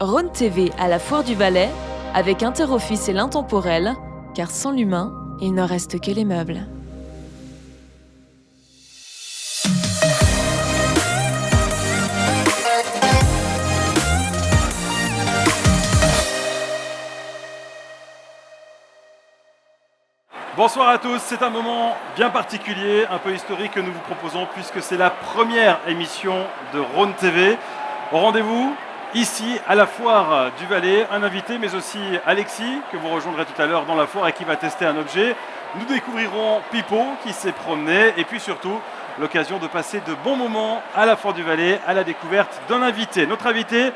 Rhône TV à la Foire du Valais, avec Interoffice et l'Intemporel, car sans l'humain, il ne reste que les meubles. Bonsoir à tous, c'est un moment bien particulier, un peu historique que nous vous proposons puisque c'est la première émission de Rhône TV. Au rendez-vous, ici à la Foire du Valais, un invité mais aussi Alexis que vous rejoindrez tout à l'heure dans la foire et qui va tester un objet. Nous découvrirons Pipo qui s'est promené et puis surtout l'occasion de passer de bons moments à la Foire du Valais à la découverte d'un invité. Notre invité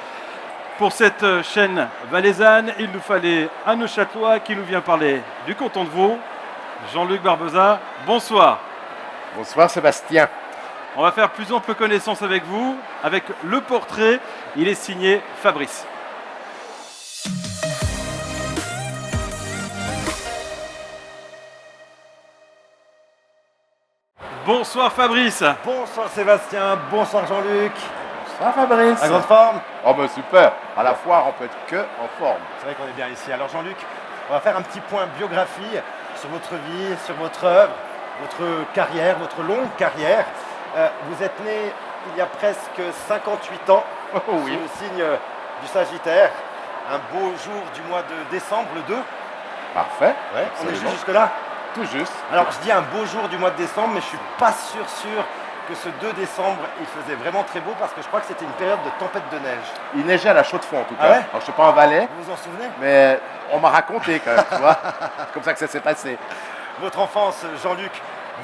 pour cette chaîne valaisanne, il nous fallait un Neuchâtelois qui nous vient parler du canton de Vaud. Jean-Luc Barbeza, bonsoir. Bonsoir Sébastien. On va faire plus ample connaissance avec vous, avec le portrait. Il est signé Fabrice. Bonsoir Fabrice. Bonsoir Sébastien, bonsoir Jean-Luc. Bonsoir Fabrice. En grande forme? Oh ben super, à la foire on peut être que en forme. C'est vrai qu'on est bien ici. Alors Jean-Luc, on va faire un petit point biographie sur votre vie, sur votre œuvre, votre carrière, votre longue carrière. Vous êtes né il y a presque 58 ans, Oui. sous le signe du Sagittaire. Un beau jour du mois de décembre, le 2. Parfait. Ouais, on est Absolument. juste jusque-là. Tout juste. Alors je dis un beau jour du mois de décembre, mais je suis pas sûr que ce 2 décembre, il faisait vraiment très beau parce que je crois que c'était une période de tempête de neige. Il neigeait à la Chaux-de-Fonds en tout cas. Ah ouais. Alors je ne suis pas en Valais, Vous vous en souvenez? mais on m'a raconté quand même, tu vois. C'est comme ça que ça s'est passé. Votre enfance, Jean-Luc,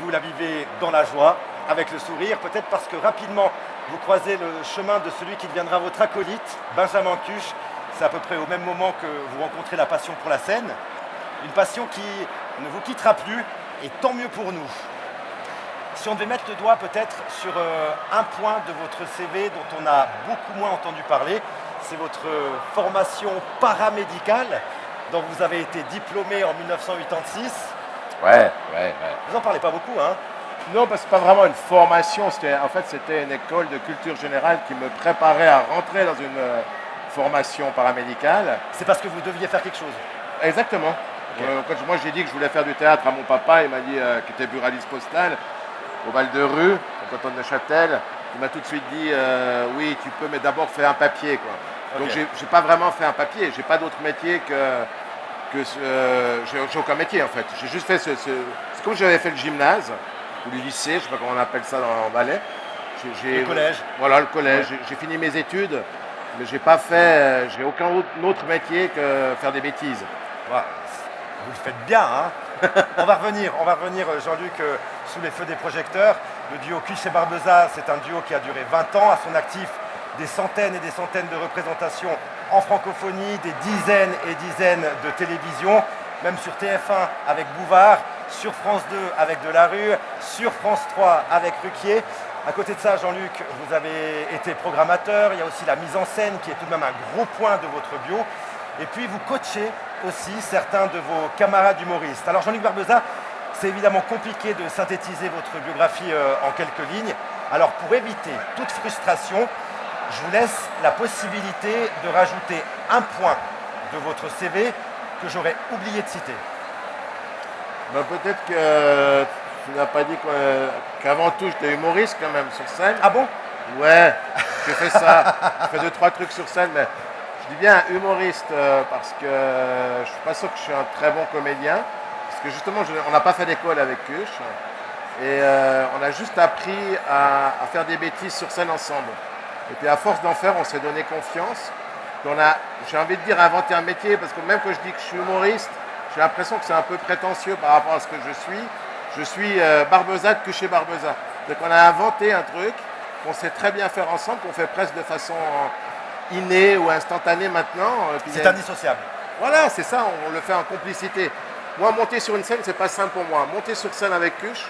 vous la vivez dans la joie, avec le sourire, peut-être parce que rapidement, vous croisez le chemin de celui qui deviendra votre acolyte, Benjamin Cuche. C'est à peu près au même moment que vous rencontrez la passion pour la scène. Une passion qui ne vous quittera plus, et tant mieux pour nous. Si on devait mettre le doigt peut-être sur un point de votre CV dont on a beaucoup moins entendu parler, c'est votre formation paramédicale, dont vous avez été diplômé en 1986. Ouais. Vous en parlez pas beaucoup, hein? Non, parce que c'est pas vraiment une formation. En fait, c'était une école de culture générale qui me préparait à rentrer dans une formation paramédicale. C'est parce que vous deviez faire quelque chose. Exactement. Ok. Quand moi j'ai dit que je voulais faire du théâtre à mon papa, il m'a dit qu'il était buraliste postal au Val-de-Rue, au canton de Neuchâtel. Il m'a tout de suite dit oui, tu peux, mais d'abord fais un papier, quoi. Ok. Donc j'ai pas vraiment fait un papier. J'ai pas d'autre métier j'ai aucun métier en fait. J'ai juste fait c'est comme j'avais fait le gymnase ou le lycée, je sais pas comment on appelle ça en Valais. Le collège. Voilà, le collège. J'ai fini mes études, mais j'ai aucun autre métier que faire des bêtises. Voilà. Vous le faites bien, hein? On va revenir, Jean-Luc, sous les feux des projecteurs. Le duo Cuche et Barbeza, c'est un duo qui a duré 20 ans. À son actif, des centaines et des centaines de représentations en francophonie, des dizaines et dizaines de télévisions, même sur TF1 avec Bouvard, sur France 2 avec Delarue, sur France 3 avec Ruquier. À côté de ça, Jean-Luc, vous avez été programmateur. Il y a aussi la mise en scène qui est tout de même un gros point de votre bio. Et puis vous coachez aussi certains de vos camarades humoristes. Alors Jean-Luc Barbeza, c'est évidemment compliqué de synthétiser votre biographie en quelques lignes. Alors pour éviter toute frustration, je vous laisse la possibilité de rajouter un point de votre CV que j'aurais oublié de citer. Ben, peut-être que tu n'as pas dit qu'avant tout j'étais humoriste quand même sur scène. Ah bon? Ouais, j'ai fait ça. J'ai fait 2-3 trucs sur scène, mais je dis bien humoriste parce que je suis pas sûr que je suis un très bon comédien. Parce que justement, on n'a pas fait d'école avec Cuche. Et on a juste appris à faire des bêtises sur scène ensemble. Et puis à force d'en faire, on s'est donné confiance. Puis j'ai envie de dire, inventé un métier, parce que même quand je dis que je suis humoriste, j'ai l'impression que c'est un peu prétentieux par rapport à ce que je suis. Je suis Barbeza de Cuche et Barbeza. Donc on a inventé un truc qu'on sait très bien faire ensemble, qu'on fait presque de façon innée ou instantanée maintenant. C'est indissociable. Voilà, c'est ça, on le fait en complicité. Moi, monter sur une scène, c'est pas simple pour moi. Monter sur scène avec Cuche,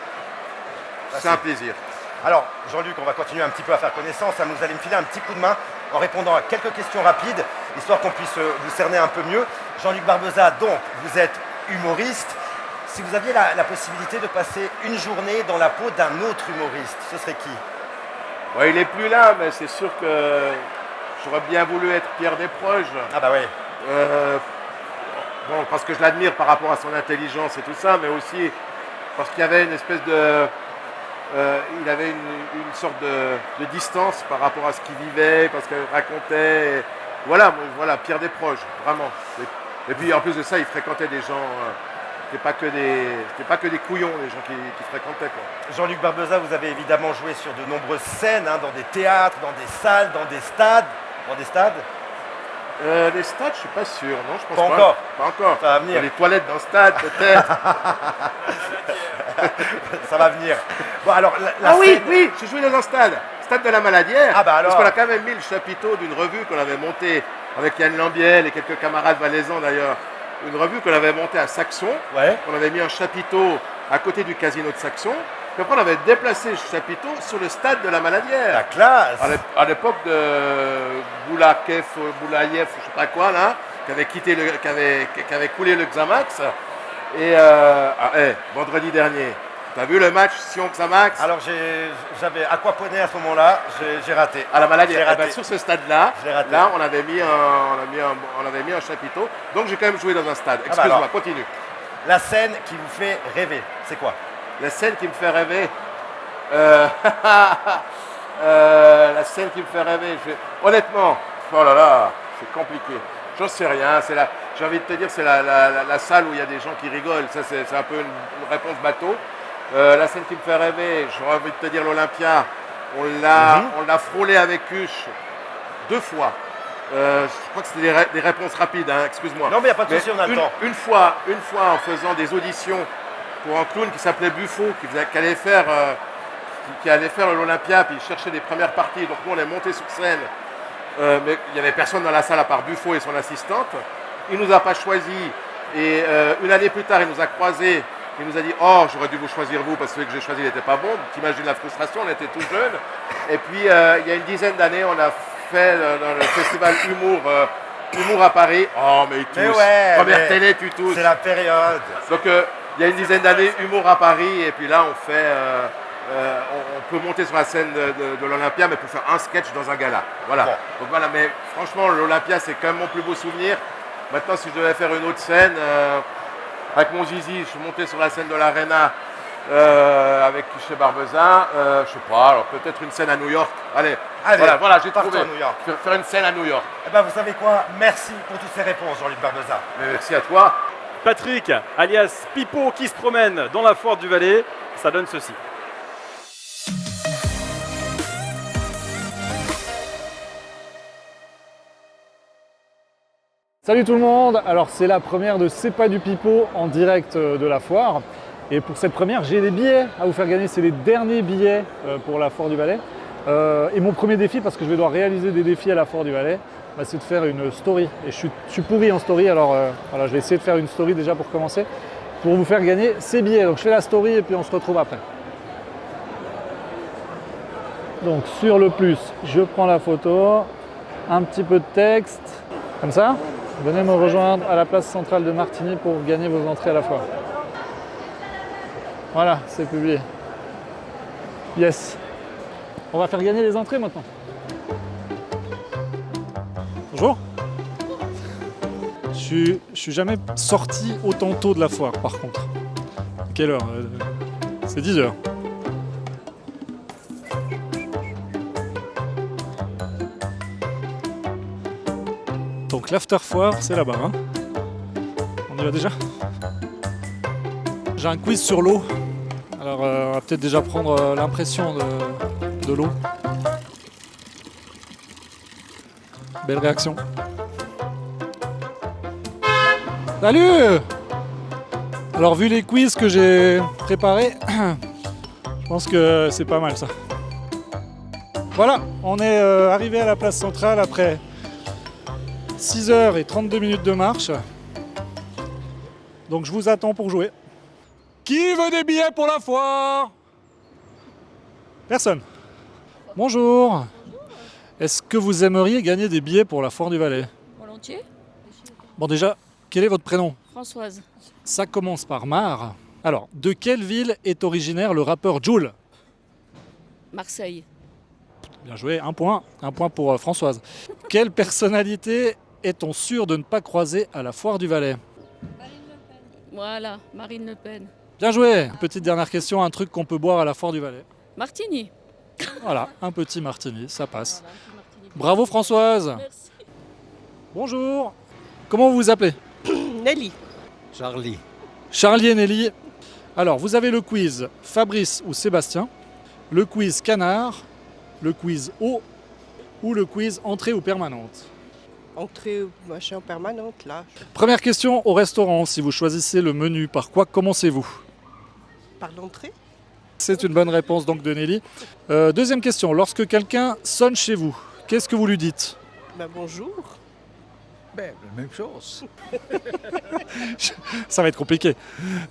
c'est un plaisir. Alors, Jean-Luc, on va continuer un petit peu à faire connaissance. Vous allez me filer un petit coup de main en répondant à quelques questions rapides, histoire qu'on puisse vous cerner un peu mieux. Jean-Luc Barbeza, donc, vous êtes humoriste. Si vous aviez la possibilité de passer une journée dans la peau d'un autre humoriste, ce serait qui? Ouais, il n'est plus là, mais c'est sûr que j'aurais bien voulu être Pierre Desproges. Ah bah oui. Bon, parce que je l'admire par rapport à son intelligence et tout ça, mais aussi parce qu'il y avait une espèce de... il avait une sorte de distance par rapport à ce qu'il vivait, parce qu'il racontait. Voilà, Pierre Desproges, vraiment. Et puis en plus de ça, il fréquentait des gens... C'était pas que des couillons, les gens qui fréquentaient, quoi. Jean-Luc Barbeza, vous avez évidemment joué sur de nombreuses scènes, hein, dans des théâtres, dans des salles, dans des stades. Les stades, je suis pas sûr, non, je pense Pas pas. encore. Pas encore. Ça va venir. Les toilettes dans le stade, peut-être. Ça va venir. Bon, alors, la Oui, scène... j'ai joué dans un stade de la Maladière. Ah bah alors. Parce qu'on a quand même mis le chapiteau d'une revue qu'on avait montée avec Yann Lambiel et quelques camarades valaisans d'ailleurs. Une revue qu'on avait montée à Saxon. Ouais. On avait mis un chapiteau à côté du casino de Saxon. Puis après, on avait déplacé ce chapiteau sur le stade de la Maladière. La classe. À l'époque de Boulayev, je sais pas quoi là, qui avait coulé le Xamax. Et vendredi dernier, t'as vu le match Sion-Xamax? Alors j'avais aquaponé à ce moment-là, j'ai raté. À la Maladière. J'ai raté. Sur ce stade-là, J'ai raté. là, on avait mis un chapiteau. Donc j'ai quand même joué dans un stade. Excuse-moi, alors. continue. La scène qui vous fait rêver, c'est quoi? La scène qui me fait rêver. La scène qui me fait rêver. Honnêtement, oh là là, c'est compliqué. J'en sais rien. J'ai envie de te dire, c'est la salle où il y a des gens qui rigolent. Ça, c'est un peu une réponse bateau. La scène qui me fait rêver, j'aurais envie de te dire l'Olympia. On l'a frôlé avec Huche 2 fois. Je crois que c'était des réponses rapides, hein, excuse-moi. Non, mais il n'y a pas de souci, on a le temps. Une fois, en faisant des auditions pour un clown qui s'appelait Buffo, qui allait faire l'Olympia, puis il cherchait des premières parties. Donc nous, on est monté sur scène, mais il n'y avait personne dans la salle à part Buffo et son assistante. Il ne nous a pas choisis. Et une année plus tard, il nous a croisés. Il nous a dit « Oh, j'aurais dû vous choisir vous parce que celui que j'ai choisi n'était pas bon. » T'imagines la frustration, on était tout jeunes. Et puis, il y a une dizaine d'années, on a fait dans le festival Humour à Paris. Oh, mais tous. ouais, Première télé, tu tous. C'est la période. Donc, il y a une dizaine d'années, Humour à Paris. Et puis là, on peut monter sur la scène de l'Olympia, mais pour faire un sketch dans un gala. Voilà. Bon. Donc voilà, mais franchement, l'Olympia, c'est quand même mon plus beau souvenir. Maintenant, si je devais faire une autre scène, avec mon zizi, je suis monté sur la scène de l'Arena avec chez Barbeza. Je sais pas, alors peut-être une scène à New York. Allez, voilà, j'ai partons trouvé. à New York. Faire une scène à New York. Eh ben, vous savez quoi? Merci pour toutes ces réponses, Jean-Luc Barbeza. Mais merci à toi. Patrick, alias Pipo, qui se promène dans la foire du Valais, ça donne ceci. Salut tout le monde, alors c'est la première de C'est pas du pipeau en direct de la foire. Et pour cette première, j'ai des billets à vous faire gagner, c'est les derniers billets pour la foire du Valais. Et mon premier défi, parce que je vais devoir réaliser des défis à la foire du Valais, c'est de faire une story. Et je suis pourri en story, alors voilà, je vais essayer de faire une story déjà pour commencer, pour vous faire gagner ces billets. Donc je fais la story et puis on se retrouve après. Donc sur le plus, je prends la photo, un petit peu de texte, comme ça. Venez me rejoindre à la place centrale de Martigny pour gagner vos entrées à la foire. Voilà, c'est publié. Yes. On va faire gagner les entrées maintenant. Bonjour. Je suis jamais sorti autant tôt de la foire par contre. Quelle heure? C'est 10h. Donc l'after foire, c'est là-bas. Hein. On y va déjà? J'ai un quiz sur l'eau. Alors on va peut-être déjà prendre l'impression de l'eau. Belle réaction. Salut! Alors vu les quiz que j'ai préparés, je pense que c'est pas mal ça. Voilà, on est arrivé à la place centrale après 6h32 de marche. Donc je vous attends pour jouer. Qui veut des billets pour la foire? Personne. Bonjour. Est-ce que vous aimeriez gagner des billets pour la foire du Valais? Volontiers. Bon déjà, quel est votre prénom? Françoise. Ça commence par Mar. Alors, de quelle ville est originaire le rappeur Jul? Marseille. Bien joué, un point pour Françoise. Quelle personnalité est-on sûr de ne pas croiser à la foire du Valais? Voilà, Marine Le Pen. Bien joué. Petite dernière question, un truc qu'on peut boire à la foire du Valais. Martini. Voilà, un petit martini, ça passe. Bravo Françoise. Merci. Bonjour. Comment vous vous appelez? Nelly. Charlie. Charlie et Nelly. Alors, vous avez le quiz Fabrice ou Sébastien, le quiz canard, le quiz eau ou le quiz entrée ou permanente. Entrée machin permanente là. Première question au restaurant. Si vous choisissez le menu, par quoi commencez-vous? Par l'entrée. C'est une bonne réponse donc de Nelly. Deuxième question. Lorsque quelqu'un sonne chez vous, qu'est-ce que vous lui dites? Bonjour. Ben, la même chose. Ça va être compliqué.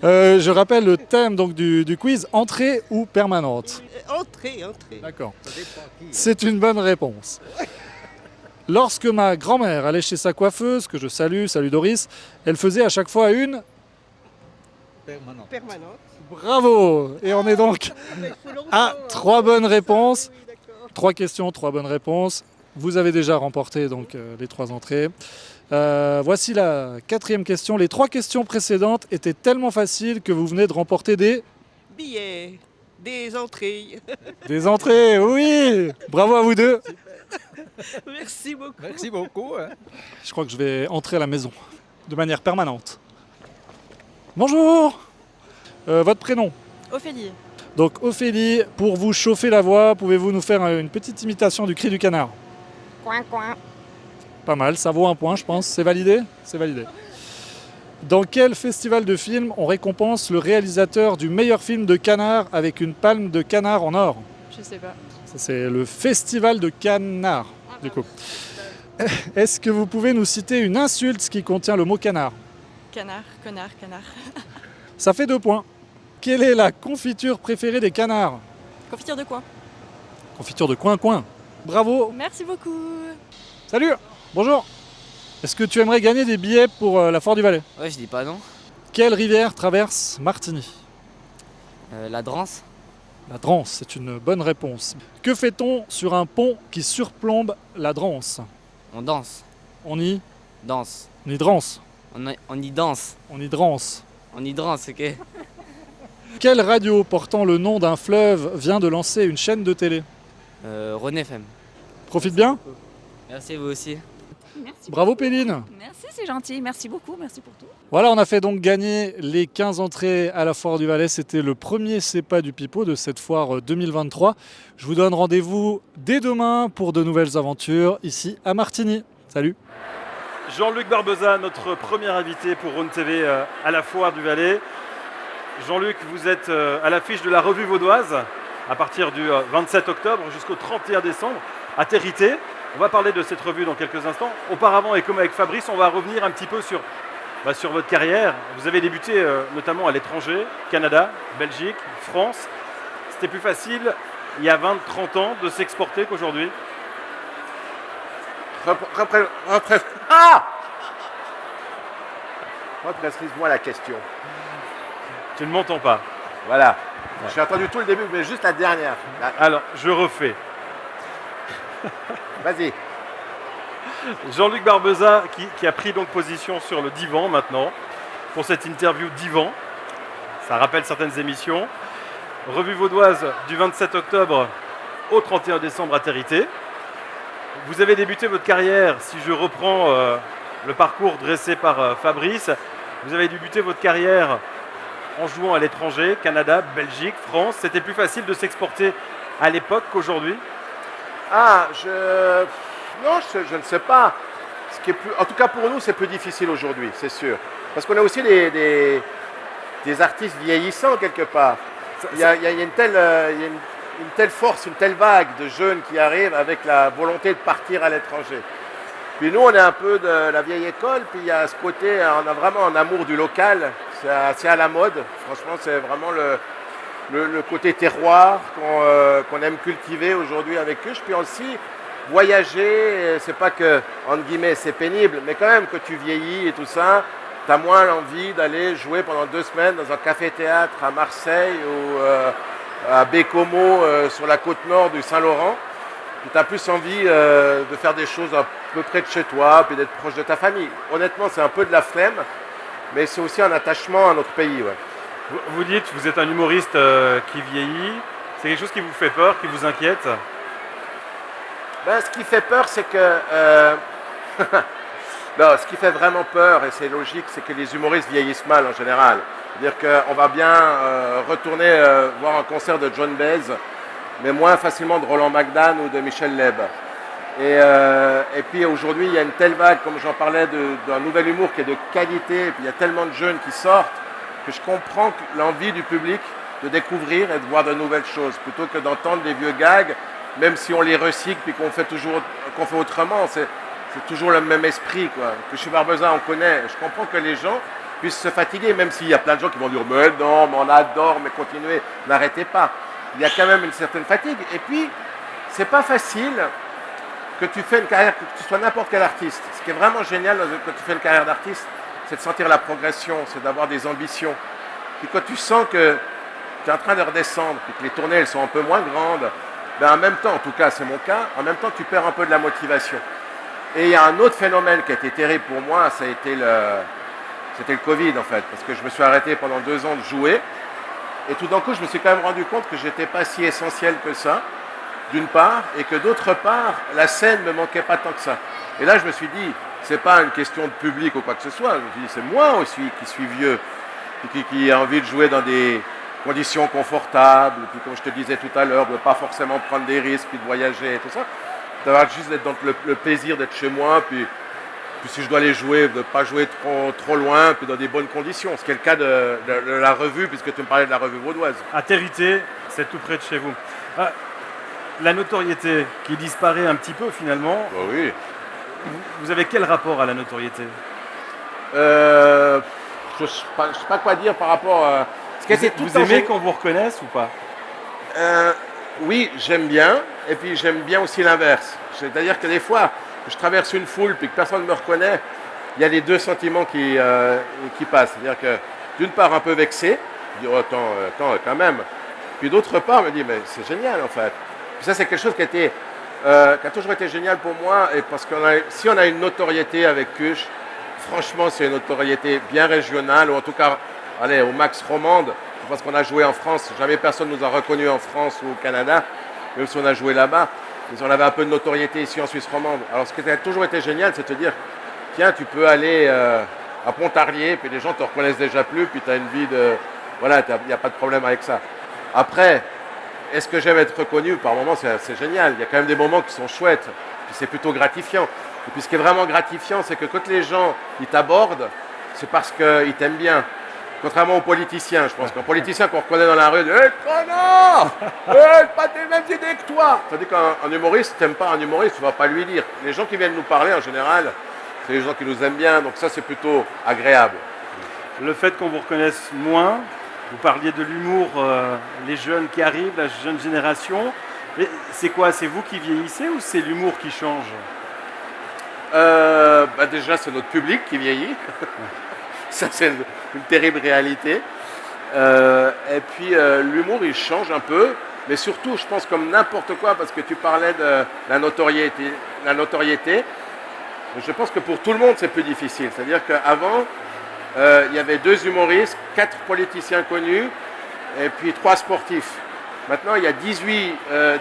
Je rappelle le thème donc du quiz, entrée ou permanente. Entrée. D'accord. Ça dépend qui. C'est une bonne réponse. Lorsque ma grand-mère allait chez sa coiffeuse, que je salue Doris, elle faisait à chaque fois une... Permanent. Permanente. Bravo! Et on est donc à 3 bonnes réponses. Oui, d'accord. 3 questions, 3 bonnes réponses. Vous avez déjà remporté donc les 3 entrées. Voici la 4e question. Les 3 questions précédentes étaient tellement faciles que vous venez de remporter des Billets. Des entrées. entrées. Oui! Bravo à vous deux. Merci beaucoup. Merci beaucoup. Hein. Je crois que je vais entrer à la maison de manière permanente. Bonjour! Votre prénom? Ophélie. Donc Ophélie, pour vous chauffer la voix, pouvez-vous nous faire une petite imitation du cri du canard? Coin, coin. Pas mal, ça vaut un point je pense. C'est validé? C'est validé. Dans quel festival de films on récompense le réalisateur du meilleur film de canard avec une palme de canard en or? Je sais pas. Ça, c'est le festival de canard, du coup. Est-ce que vous pouvez nous citer une insulte qui contient le mot canard? Canard, connard, canard. Ça fait 2 points. Quelle est la confiture préférée des canards? Confiture de quoi? Confiture de coin-coin. Bravo. Merci beaucoup. Salut. Bonjour. Est-ce que tu aimerais gagner des billets pour la foire du Valais? Ouais, je dis pas non. Quelle rivière traverse Martigny? La Drance. La Drance, c'est une bonne réponse. Que fait-on sur un pont qui surplombe la Drance? On danse. On y Danse. Drance. On y danse. On y drance. On y danse, ok. Quelle radio portant le nom d'un fleuve vient de lancer une chaîne de télé? René FM. Profite bien. Merci vous aussi. Merci. Bravo Péline. Merci, c'est gentil. Merci beaucoup. Merci pour tout. Voilà, on a fait donc gagner les 15 entrées à la foire du Valais. C'était le premier C'est pas du pipeau de cette foire 2023. Je vous donne rendez-vous dès demain pour de nouvelles aventures ici à Martigny. Salut. Jean-Luc Barbeza, notre premier invité pour Rhône TV à la foire du Valais. Jean-Luc, vous êtes à l'affiche de la revue vaudoise à partir du 27 octobre jusqu'au 31 décembre à Territé. On va parler de cette revue dans quelques instants. Auparavant, et comme avec Fabrice, on va revenir un petit peu sur votre carrière. Vous avez débuté notamment à l'étranger, Canada, Belgique, France. C'était plus facile il y a 20-30 ans de s'exporter qu'aujourd'hui. Reprécise-moi la question. Tu ne m'entends pas. Voilà. J'ai entendu tout le début, mais juste la dernière. Alors, je refais. Vas-y. Jean-Luc Barbeza qui a pris donc position sur le divan maintenant pour cette interview divan. Ça rappelle certaines émissions. Revue vaudoise du 27 octobre au 31 décembre à Territé. Vous avez débuté votre carrière, si je reprends le parcours dressé par Fabrice, vous avez débuté votre carrière en jouant à l'étranger, Canada, Belgique, France. C'était plus facile de s'exporter à l'époque qu'aujourd'hui? Je ne sais pas. En tout cas, pour nous, c'est plus difficile aujourd'hui, c'est sûr. Parce qu'on a aussi des artistes vieillissants quelque part. Il y a une telle force, une telle vague de jeunes qui arrivent avec la volonté de partir à l'étranger. Puis nous, on est un peu de la vieille école, puis il y a ce côté, on a vraiment un amour du local. C'est assez à la mode. Franchement, c'est vraiment le côté terroir qu'on aime cultiver aujourd'hui avec Cuche. Puis aussi, voyager, c'est pas que, entre guillemets, c'est pénible, mais quand même que tu vieillis et tout ça, tu as moins l'envie d'aller jouer pendant 2 semaines dans un café-théâtre à Marseille ou à Bécomo sur la côte nord du Saint-Laurent. puis tu as plus envie de faire des choses à peu près de chez toi, puis d'être proche de ta famille. Honnêtement, c'est un peu de la flemme, mais c'est aussi un attachement à notre pays. Ouais. Vous dites, vous êtes un humoriste qui vieillit. C'est quelque chose qui vous fait peur, qui vous inquiète? Ben, ce qui fait peur, c'est que... non, ce qui fait vraiment peur, et c'est logique, c'est que les humoristes vieillissent mal en général. C'est-à-dire qu'on va bien retourner voir un concert de John Baez, mais moins facilement de Roland McDan ou de Michel Leb. Et puis aujourd'hui, il y a une telle vague, comme j'en parlais, d'un nouvel humour qui est de qualité, et puis il y a tellement de jeunes qui sortent, que je comprends l'envie du public de découvrir et de voir de nouvelles choses, plutôt que d'entendre des vieux gags, même si on les recycle puis qu'on fait autrement. C'est toujours le même esprit, quoi. Que chez Barbeza, on connaît. Je comprends que les gens puissent se fatiguer, même s'il y a plein de gens qui vont dire « Mais non, mais on adore, mais continuez, n'arrêtez pas ». Il y a quand même une certaine fatigue. Et puis, c'est pas facile que tu fais une carrière, que tu sois n'importe quel artiste. Ce qui est vraiment génial quand tu fais une carrière d'artiste, c'est de sentir la progression, c'est d'avoir des ambitions. Puis quand tu sens que tu es en train de redescendre, puis que les tournées elles sont un peu moins grandes, ben en même temps, en tout cas c'est mon cas, en même temps tu perds un peu de la motivation. Et il y a un autre phénomène qui a été terrible pour moi, c'était le Covid en fait, parce que je me suis arrêté pendant 2 ans de jouer, et tout d'un coup je me suis quand même rendu compte que j'étais pas si essentiel que ça, d'une part, et que d'autre part, la scène ne me manquait pas tant que ça. Et là je me suis dit, c'est pas une question de public ou quoi que ce soit, je me suis dit, c'est moi aussi qui suis vieux, et qui a envie de jouer dans des conditions confortables, puis comme je te disais tout à l'heure, de ne pas forcément prendre des risques, puis de voyager et tout ça, d'avoir juste dans le plaisir d'être chez moi, puis si je dois aller jouer, de ne pas jouer trop loin, puis dans des bonnes conditions, ce qui est le cas de la revue, puisque tu me parlais de la revue vaudoise. À Territé, c'est tout près de chez vous. La notoriété qui disparaît un petit peu finalement. Bah oui. Vous avez quel rapport à la notoriété? Je ne sais pas quoi dire par rapport à... Vous aimez qu'on vous reconnaisse ou pas? Oui, j'aime bien, et puis j'aime bien aussi l'inverse. C'est-à-dire que des fois, je traverse une foule puis que personne ne me reconnaît, il y a les deux sentiments qui passent. C'est-à-dire que d'une part un peu vexé, je dis oh, attends quand même. Puis d'autre part, je me dis mais c'est génial en fait. Puis ça c'est quelque chose qui a toujours été génial pour moi, et parce que si on a une notoriété avec Cuche, franchement c'est une notoriété bien régionale, ou en tout cas allez, au max romande, parce qu'on a joué en France, jamais personne ne nous a reconnus en France ou au Canada, même si on a joué là-bas. Mais on avait un peu de notoriété ici en Suisse romande. Alors ce qui a toujours été génial, c'est de te dire, tiens, tu peux aller à Pontarlier, puis les gens te reconnaissent déjà plus, puis tu as une vie de... Voilà, il n'y a pas de problème avec ça. Après, est-ce que j'aime être reconnu? Par moments, c'est génial. Il y a quand même des moments qui sont chouettes, puis c'est plutôt gratifiant. Et puis ce qui est vraiment gratifiant, c'est que quand les gens ils t'abordent, c'est parce qu'ils t'aiment bien. Contrairement aux politiciens, je pense qu'un politicien qu'on reconnaît dans la rue, « Hé, connard! Pas des mêmes idées que toi !» Tandis qu'un humoriste, tu n'aimes pas un humoriste, tu ne vas pas lui dire. Les gens qui viennent nous parler, en général, c'est les gens qui nous aiment bien, donc ça, c'est plutôt agréable. Le fait qu'on vous reconnaisse moins, vous parliez de l'humour, les jeunes qui arrivent, la jeune génération, c'est quoi? C'est vous qui vieillissez ou c'est l'humour qui change? Déjà, c'est notre public qui vieillit. Ça, c'est une terrible réalité. Et puis, l'humour, il change un peu. Mais surtout, je pense comme n'importe quoi, parce que tu parlais de la notoriété. Je pense que pour tout le monde, c'est plus difficile. C'est-à-dire qu'avant, il y avait 2 humoristes, 4 politiciens connus, et puis 3 sportifs. Maintenant, il y a 18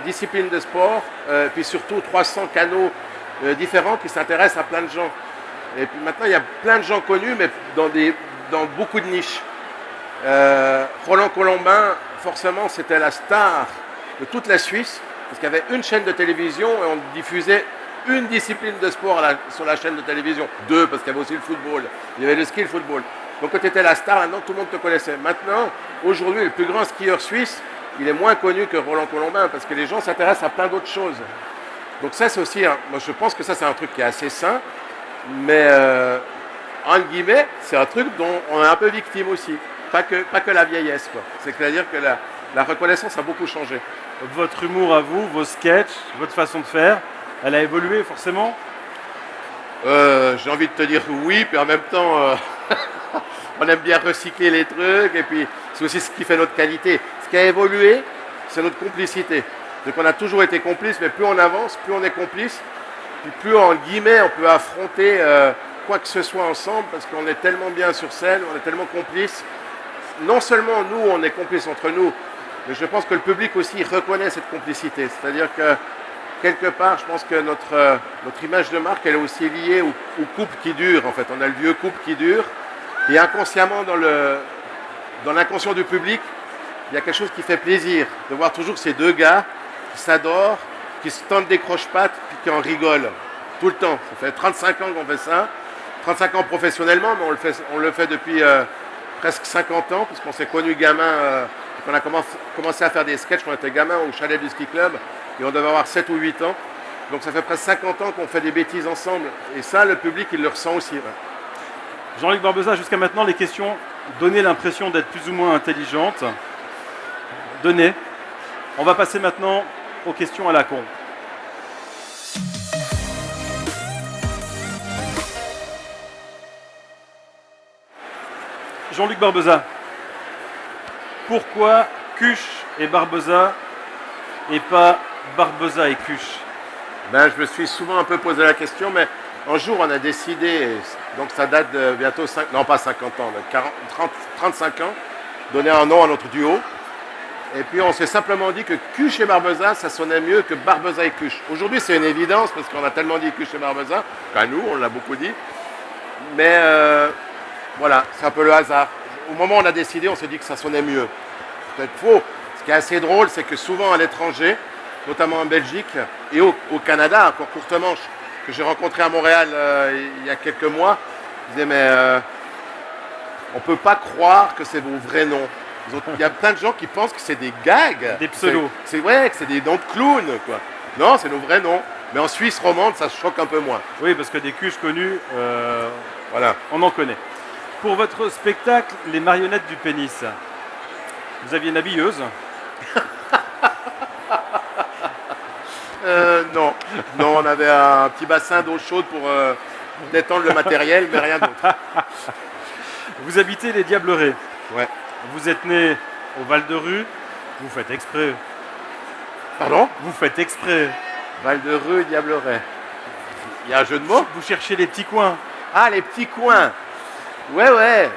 disciplines de sport, puis surtout 300 canaux différents qui s'intéressent à plein de gens. Et puis maintenant, il y a plein de gens connus, mais dans beaucoup de niches. Roland Colombin, forcément, c'était la star de toute la Suisse, parce qu'il y avait une chaîne de télévision et on diffusait une discipline de sport sur la chaîne de télévision. 2, parce qu'il y avait aussi le football. Il y avait le ski et le football. Donc quand tu étais la star, maintenant, tout le monde te connaissait. Maintenant, aujourd'hui, le plus grand skieur suisse, il est moins connu que Roland Colombin, parce que les gens s'intéressent à plein d'autres choses. Donc ça, c'est aussi, moi je pense que ça, c'est un truc qui est assez sain. Mais, entre guillemets, c'est un truc dont on est un peu victime aussi. Pas que la vieillesse, quoi. C'est-à-dire que la reconnaissance a beaucoup changé. Votre humour à vous, vos sketchs, votre façon de faire, elle a évolué forcément? J'ai envie de te dire oui, puis en même temps, on aime bien recycler les trucs, et puis c'est aussi ce qui fait notre qualité. Ce qui a évolué, c'est notre complicité. Donc on a toujours été complices, mais plus on avance, plus on est complices, puis plus en guillemets on peut affronter quoi que ce soit ensemble, parce qu'on est tellement bien sur scène, on est tellement complices. Non seulement nous, on est complices entre nous, mais je pense que le public aussi reconnaît cette complicité. C'est-à-dire que quelque part, je pense que notre image de marque, elle est aussi liée au couple qui dure. En fait, on a le vieux couple qui dure, et inconsciemment dans l'inconscient du public, il y a quelque chose qui fait plaisir de voir toujours ces deux gars qui s'adorent, qui se tendent des croche-pattes, puis qui en rigolent tout le temps. Ça fait 35 ans qu'on fait ça, 35 ans professionnellement, mais on le fait depuis presque 50 ans, puisqu'on s'est connus gamins, on a commencé à faire des sketchs quand on était gamin au chalet du ski club, et on devait avoir 7 ou 8 ans. Donc ça fait presque 50 ans qu'on fait des bêtises ensemble, et ça, le public, il le ressent aussi. Ouais. Jean-Luc Barbeza, jusqu'à maintenant, les questions donnaient l'impression d'être plus ou moins intelligentes. Données. On va passer maintenant aux questions à la con. Jean-Luc Barbeza, pourquoi Cuche et Barbeza et pas Barbeza et Cuche? Ben, je me suis souvent un peu posé la question, mais un jour on a décidé, donc ça date de bientôt 50 ans, de 35 ans, donner un nom à notre duo. Et puis on s'est simplement dit que Cuche et Barbeza, ça sonnait mieux que Barbeza et Cuche. Aujourd'hui c'est une évidence parce qu'on a tellement dit Cuche et Barbeza, qu'à nous on l'a beaucoup dit. Mais voilà, c'est un peu le hasard. Au moment où on a décidé, on s'est dit que ça sonnait mieux. Peut-être faux. Ce qui est assez drôle, c'est que souvent à l'étranger, notamment en Belgique et au Canada, encore courte manche, que j'ai rencontré à Montréal il y a quelques mois, ils disaient mais on ne peut pas croire que c'est vos vrais noms. Il y a plein de gens qui pensent que c'est des gags. Des pseudos. C'est vrai, que c'est des noms de clowns, quoi. Non, c'est nos vrais noms. Mais en Suisse romande, ça choque un peu moins. Oui, parce que des cuches connues, voilà. On en connaît. Pour votre spectacle, les marionnettes du pénis, vous aviez une habilleuse? Non. Non, on avait un petit bassin d'eau chaude pour détendre le matériel, mais rien d'autre. Vous habitez les Diablerets. Ouais. Vous êtes né au Val-de-Rue, vous faites exprès. Pardon? Vous faites exprès. Val-de-Rue, Diableret. Il y a un jeu de mots? Vous cherchez les petits coins. Ah, les petits coins. Ouais.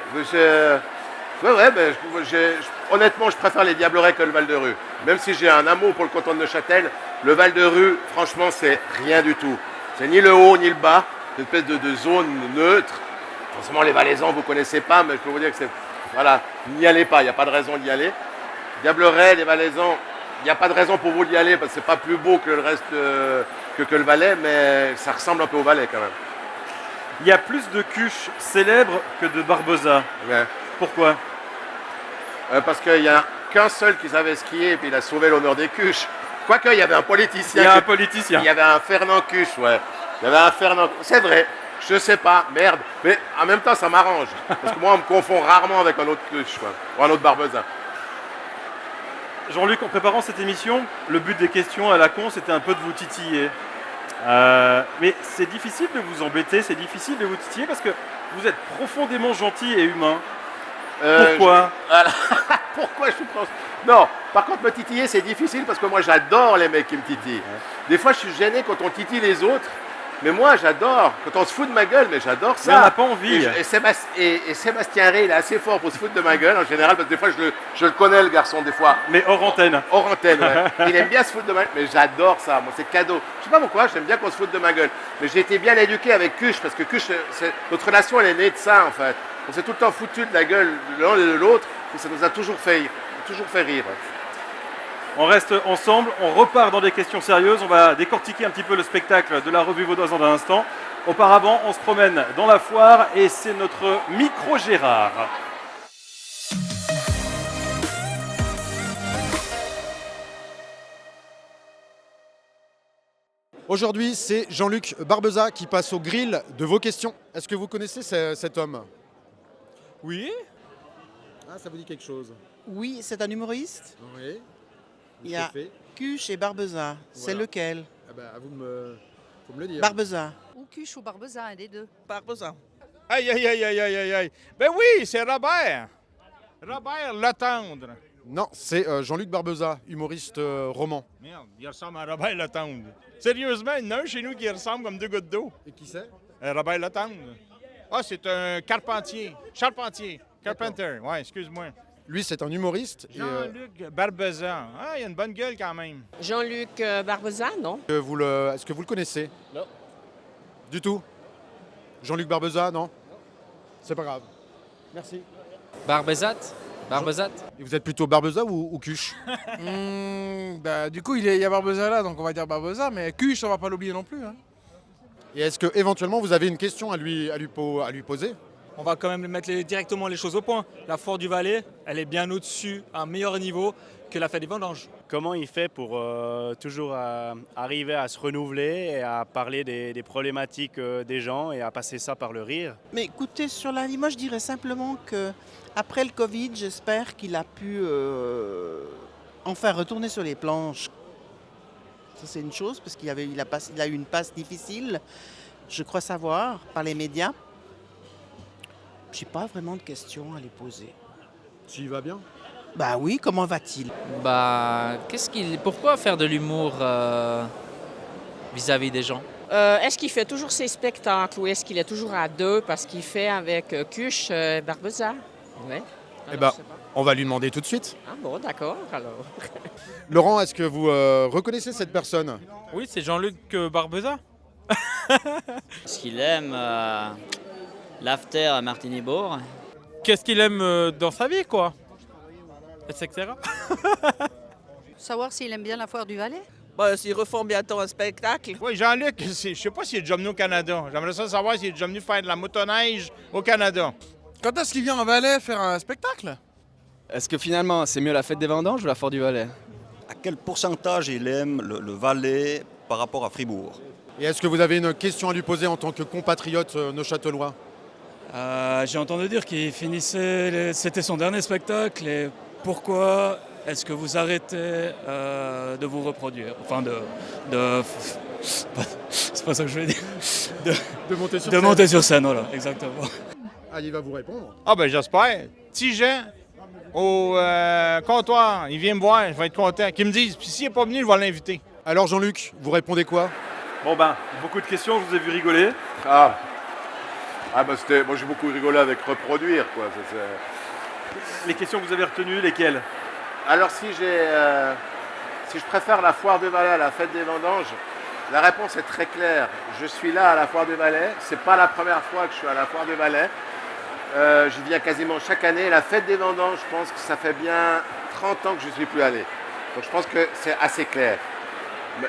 Honnêtement, je préfère les Diablerets que le Val-de-Rue. Même si j'ai un amour pour le canton de Neuchâtel, le Val-de-Rue, franchement, c'est rien du tout. C'est ni le haut ni le bas, une espèce de zone neutre. Forcément, les Valaisans, vous ne connaissez pas, mais je peux vous dire que c'est... Voilà, n'y allez pas, il n'y a pas de raison d'y aller. Diableret, les Valaisans, il n'y a pas de raison pour vous d'y aller, parce que c'est pas plus beau que le reste, que le Valais, mais ça ressemble un peu au Valais quand même. Il y a plus de cuches célèbres que de Barbeza. Ouais. Pourquoi? Parce qu'il n'y a qu'un seul qui savait skier, et puis il a sauvé l'honneur des cuches. Quoique, il y avait un politicien. Il y a un politicien. Il y avait un Fernand Cuche, ouais. Il y avait un Fernand... C'est vrai. Je sais pas, merde. Mais en même temps, ça m'arrange. Parce que moi, on me confond rarement avec un autre Cuche, quoi. Ou un autre Barbeza. Jean-Luc, en préparant cette émission, le but des questions à la con, c'était un peu de vous titiller. Mais c'est difficile de vous embêter, c'est difficile de vous titiller parce que vous êtes profondément gentil et humain. Pourquoi Pourquoi je pense... Non, par contre, me titiller, c'est difficile parce que moi, j'adore les mecs qui me titillent. Des fois, je suis gêné quand on titille les autres. Mais moi, j'adore. Quand on se fout de ma gueule, mais j'adore ça. Mais on n'a pas envie. Et Sébastien Rey, il est assez fort pour se foutre de ma gueule en général, parce que des fois, je le connais, le garçon, des fois. Mais hors antenne. Hors antenne, ouais. Il aime bien se foutre de ma gueule, mais j'adore ça. Moi, c'est cadeau. Je sais pas pourquoi, j'aime bien qu'on se foute de ma gueule. Mais j'ai été bien éduqué avec Cuche, parce que Cuche, notre relation, elle est née de ça, en fait. On s'est tout le temps foutu de la gueule de l'un et de l'autre, et ça nous a toujours fait rire. On reste ensemble, on repart dans des questions sérieuses, on va décortiquer un petit peu le spectacle de la Revue Vaudoise dans un instant. Auparavant, on se promène dans la foire et c'est notre micro Gérard. Aujourd'hui, c'est Jean-Luc Barbeza qui passe au grill de vos questions. Est-ce que vous connaissez cet homme? Oui. Ah, ça vous dit quelque chose? Oui, c'est un humoriste. Oui. Il y a Cuche et Barbeza. C'est lequel? Ah ben, faut me le dire. Barbeza. Ou Cuche ou Barbeza, un des deux. Barbeza. Aïe. Ben oui, c'est Robert. Robert Le Tendre. Non, c'est Jean-Luc Barbeza, humoriste roman. Merde, il ressemble à Robert Latendre. Sérieusement, il y en a un chez nous qui ressemble comme deux gouttes d'eau. Et qui c'est? Robert Latendre. Ah, c'est un carpentier. Charpentier. Carpenter, ouais, excuse-moi. Lui, c'est un humoriste. Jean-Luc Barbeza. Ah, il a une bonne gueule quand même. Jean-Luc Barbeza, non? Est-ce que vous le connaissez? Non. Du tout? Jean-Luc Barbeza, non? C'est pas grave. Merci. Barbezat. Et vous êtes plutôt Barbeza ou Cuche? Du coup, il y a Barbeza là, donc on va dire Barbeza, mais Cuche, on va pas l'oublier non plus. Hein. Et est-ce que éventuellement vous avez une question à lui poser? On va quand même mettre directement les choses au point. La Foire du Valais, elle est bien au-dessus, à un meilleur niveau que la Fête des Vendanges. Comment il fait pour toujours arriver à se renouveler et à parler des problématiques des gens et à passer ça par le rire? Mais écoutez, sur la vie, moi je dirais simplement que après le Covid, j'espère qu'il a pu enfin retourner sur les planches. Ça c'est une chose, parce qu'il a eu une passe difficile, je crois savoir, par les médias. J'ai pas vraiment de questions à lui poser. S'il va bien? Bah oui, comment va-t-il? Pourquoi faire de l'humour vis-à-vis des gens? Est-ce qu'il fait toujours ses spectacles ou est-ce qu'il est toujours à deux parce qu'il fait avec Cuche Barbeza? Ouais. Eh ben, on va lui demander tout de suite. Ah bon, d'accord, alors. Laurent, est-ce que vous reconnaissez cette personne? Oui, c'est Jean-Luc Barbeza. Est-ce qu'il aime l'after à Martigny-Bourg? Qu'est-ce qu'il aime dans sa vie, quoi? Etc. Savoir s'il aime bien la foire du Valais? Bah, s'il refont bientôt un spectacle. Oui, Jean-Luc, je sais pas s'il est déjà venu au Canada. J'aimerais ça savoir s'il est déjà venu faire de la motoneige au Canada. Quand est-ce qu'il vient en Valais faire un spectacle? Est-ce que finalement, c'est mieux la Fête des Vendanges ou la Foire du Valais? À quel pourcentage il aime le Valais par rapport à Fribourg? Et est-ce que vous avez une question à lui poser en tant que compatriote neuchâtelois? J'ai entendu dire qu'il finissait, c'était son dernier spectacle et pourquoi est-ce que vous arrêtez de vous reproduire? Enfin, c'est pas ça que je veux dire. De monter sur de scène. monter sur scène, voilà, exactement. Ah, il va vous répondre. Ah ben j'espère. Si Jean, au comptoir, il vient me voir, je vais être content. Qu'il me dise, puis s'il n'est pas venu, je vais l'inviter. Alors Jean-Luc, vous répondez quoi? Bon ben, beaucoup de questions, je vous ai vu rigoler. Ah bah moi j'ai beaucoup rigolé avec reproduire quoi. Les questions que vous avez retenues, lesquelles? Alors si je préfère la foire de Valais à la fête des vendanges, la réponse est très claire. Je suis là à la foire de Valais, c'est pas la première fois que je suis à la foire de Valais. J'y viens quasiment chaque année. La fête des vendanges, je pense que ça fait bien 30 ans que je ne suis plus allé. Donc je pense que c'est assez clair.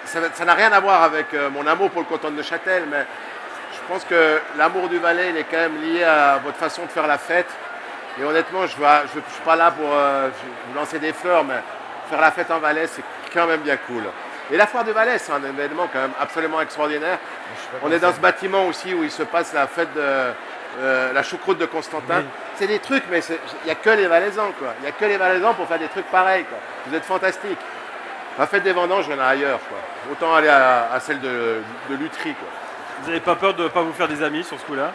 Ça n'a rien à voir avec mon amour pour le canton de Neuchâtel, mais je pense que l'amour du Valais, il est quand même lié à votre façon de faire la fête. Et honnêtement, je ne suis pas là pour vous lancer des fleurs, mais faire la fête en Valais, c'est quand même bien cool. Et la foire de Valais, c'est un événement quand même absolument extraordinaire. On est dans ce bâtiment aussi où il se passe la fête de la choucroute de Constantin. Oui. C'est des trucs, mais il n'y a que les Valaisans, quoi. Il n'y a que les Valaisans pour faire des trucs pareils, quoi. Vous êtes fantastiques. La fête des vendanges, il y en a ailleurs, quoi. Autant aller à celle de Lutry, quoi. Vous n'avez pas peur de ne pas vous faire des amis sur ce coup-là?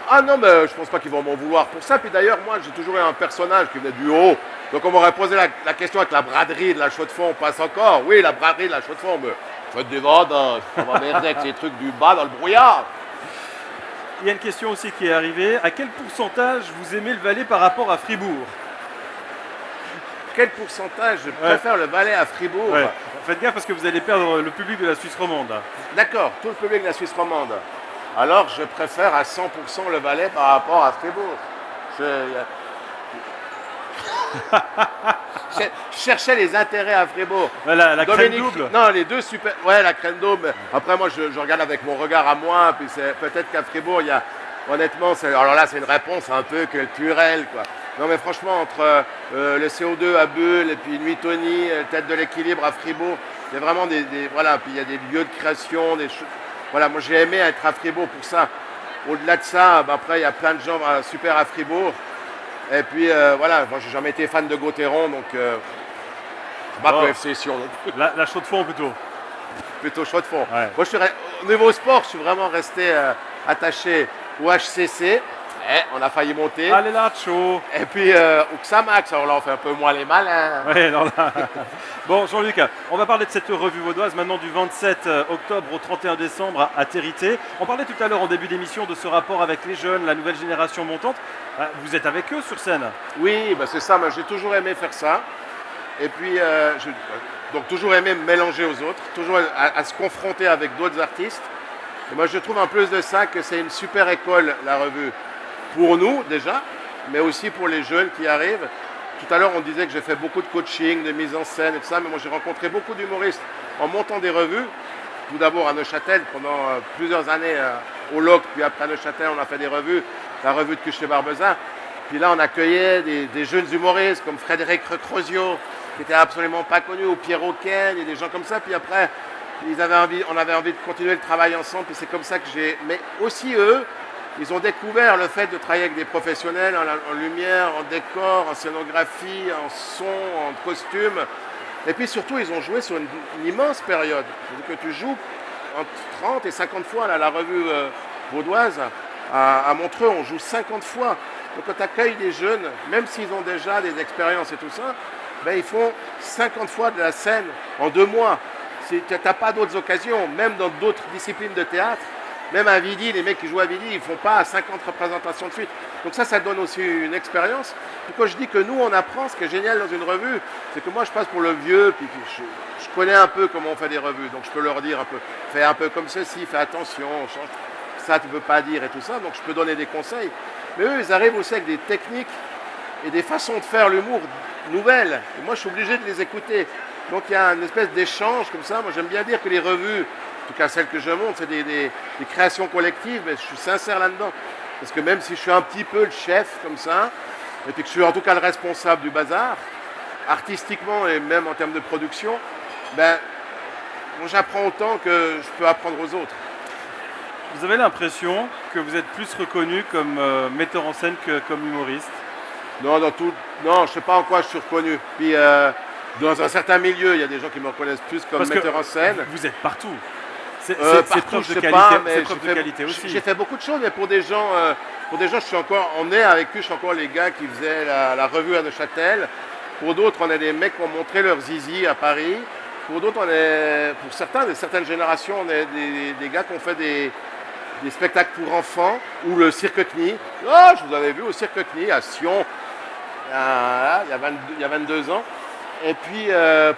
Ah non, mais je pense pas qu'ils vont m'en vouloir pour ça. Puis d'ailleurs, moi, j'ai toujours eu un personnage qui venait du haut. Donc on m'aurait posé la question avec la braderie de la Chaux-de-Fonds, on passe encore. Oui, la braderie de la Chaux-de-Fonds, mais faites des vendanges, on va merder avec ces trucs du bas dans le brouillard. Il y a une question aussi qui est arrivée. À quel pourcentage vous aimez le Valais par rapport à Fribourg? Quel pourcentage je préfère le Valais à Fribourg? Ouais. Faites gaffe parce que vous allez perdre le public de la Suisse romande. D'accord, tout le public de la Suisse romande. Alors je préfère à 100% le Valais par rapport à Fribourg. Je cherchais les intérêts à Fribourg. Voilà, la crème double. Non, les deux super. Ouais, la crème double. Après, moi, je regarde avec mon regard à moi. Puis c'est peut-être qu'à Fribourg, il y a. Honnêtement, alors là, c'est une réponse un peu culturelle, quoi. Non, mais franchement, entre le CO2 à Bulle et puis Nuitoni, Tête de l'équilibre à Fribourg, il y a vraiment voilà. Puis il y a des lieux de création, des choses. Voilà, moi, j'ai aimé être à Fribourg pour ça. Au-delà de ça, après, il y a plein de gens super à Fribourg. Et puis voilà, moi j'ai jamais été fan de Gauthieron, donc pas que FC Sion non plus. La Chaux-de-Fonds plutôt. Plutôt Chaux-de-Fonds. Ouais. Moi au niveau sport, je suis vraiment resté attaché au HCC. on a failli monter. Allez là, chaud. Et puis Xamax, alors là on fait un peu moins les malins. Ouais, non, là. Bon, Jean-Luc, on va parler de cette revue vaudoise maintenant du 27 octobre au 31 décembre à Territé. On parlait tout à l'heure en début d'émission de ce rapport avec les jeunes, la nouvelle génération montante. Vous êtes avec eux sur scène? Oui, bah c'est ça, moi j'ai toujours aimé faire ça. Et puis, donc toujours aimé me mélanger aux autres, toujours à se confronter avec d'autres artistes. Et moi je trouve en plus de ça que c'est une super école, la revue, pour nous déjà, mais aussi pour les jeunes qui arrivent. Tout à l'heure on disait que j'ai fait beaucoup de coaching, de mise en scène et tout ça, mais moi j'ai rencontré beaucoup d'humoristes en montant des revues. Tout d'abord à Neuchâtel pendant plusieurs années au LOC, puis après à Neuchâtel on a fait des revues, la revue de Cuche et Barbeza. Puis là on accueillait des jeunes humoristes comme Frédéric Recrosio, qui n'était absolument pas connu, ou Pierre Auquel, et des gens comme ça. Puis après on avait envie de continuer le travail ensemble, puis c'est comme ça que mais aussi eux, ils ont découvert le fait de travailler avec des professionnels en lumière, en décor, en scénographie, en son, en costume. Et puis surtout, ils ont joué sur une immense période. C'est-à-dire que tu joues entre 30 et 50 fois la revue vaudoise. À Montreux, on joue 50 fois. Donc quand tu accueilles des jeunes, même s'ils ont déjà des expériences et tout ça, ben, ils font 50 fois de la scène en 2 mois. Tu n'as pas d'autres occasions, même dans d'autres disciplines de théâtre. Même à Vidi, les mecs qui jouent à Vidi, ils ne font pas 50 représentations de suite. Donc ça donne aussi une expérience. Puis quand je dis que nous, on apprend, ce qui est génial dans une revue, c'est que moi, je passe pour le vieux, puis je connais un peu comment on fait des revues. Donc je peux leur dire un peu, fais un peu comme ceci, fais attention, change ça, tu ne peux pas dire et tout ça. Donc je peux donner des conseils. Mais eux, ils arrivent aussi avec des techniques et des façons de faire l'humour nouvelles. Et moi, je suis obligé de les écouter. Donc il y a une espèce d'échange comme ça. Moi, j'aime bien dire que les revues, en tout cas celles que je montre, c'est des créations collectives, mais je suis sincère là-dedans. Parce que même si je suis un petit peu le chef comme ça, et puis que je suis en tout cas le responsable du bazar, artistiquement et même en termes de production, ben, moi, j'apprends autant que je peux apprendre aux autres. Vous avez l'impression que vous êtes plus reconnu comme metteur en scène que comme humoriste? Non, non, je ne sais pas en quoi je suis reconnu. Puis dans un certain milieu, il y a des gens qui me reconnaissent plus comme metteur en scène. Vous êtes partout. C'est preuve de qualité aussi. J'ai fait beaucoup de choses, mais pour des gens, je suis encore, on est avec eux, je suis encore les gars qui faisaient la revue à Neuchâtel. Pour d'autres, on est des mecs qui ont montré leur zizi à Paris. Pour d'autres, pour certains, de certaines générations, on est des gars qui ont fait des spectacles pour enfants ou le Cirque Knie. Oh, je vous avais vu au Cirque Knie à Sion il y a 22 ans. Et puis